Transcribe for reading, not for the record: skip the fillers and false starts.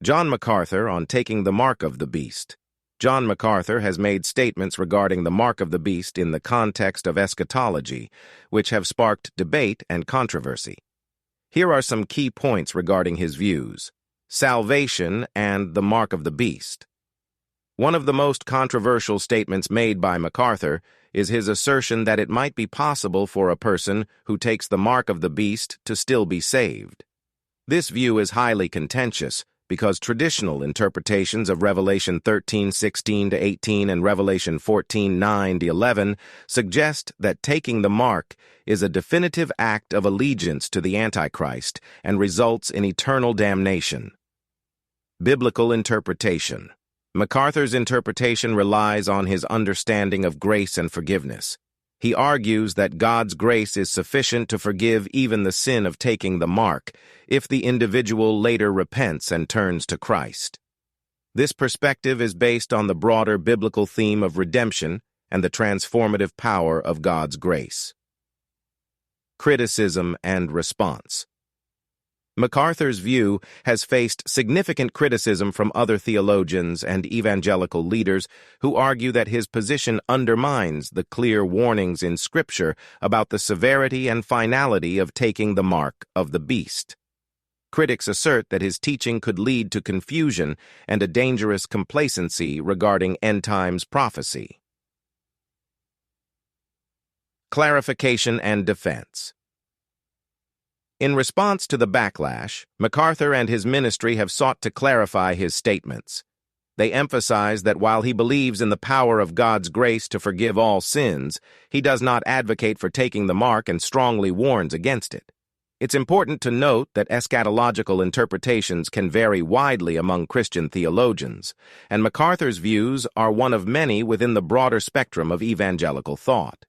John Macarthur on taking the mark of the beast. John Macarthur has made statements regarding the mark of the beast in the context of eschatology, which have sparked debate and controversy. Here are some key points regarding his views. Salvation and the mark of the beast. One of the most controversial statements made by Macarthur is his assertion that it might be possible for a person who takes the mark of the beast to still be saved. This view is highly contentious because traditional interpretations of Revelation 13:16-18 and Revelation 14:9-11 suggest that taking the mark is a definitive act of allegiance to the Antichrist and results in eternal damnation. Biblical interpretation. Macarthur's interpretation relies on his understanding of grace and forgiveness. He argues that God's grace is sufficient to forgive even the sin of taking the mark if the individual later repents and turns to Christ. This perspective is based on the broader biblical theme of redemption and the transformative power of God's grace. Criticism and response. Macarthur's view has faced significant criticism from other theologians and evangelical leaders who argue that his position undermines the clear warnings in Scripture about the severity and finality of taking the mark of the beast. Critics assert that his teaching could lead to confusion and a dangerous complacency regarding end-times prophecy. Clarification and defense. In response to the backlash, Macarthur and his ministry have sought to clarify his statements. They emphasize that while he believes in the power of God's grace to forgive all sins, he does not advocate for taking the mark and strongly warns against it. It's important to note that eschatological interpretations can vary widely among Christian theologians, and Macarthur's views are one of many within the broader spectrum of evangelical thought.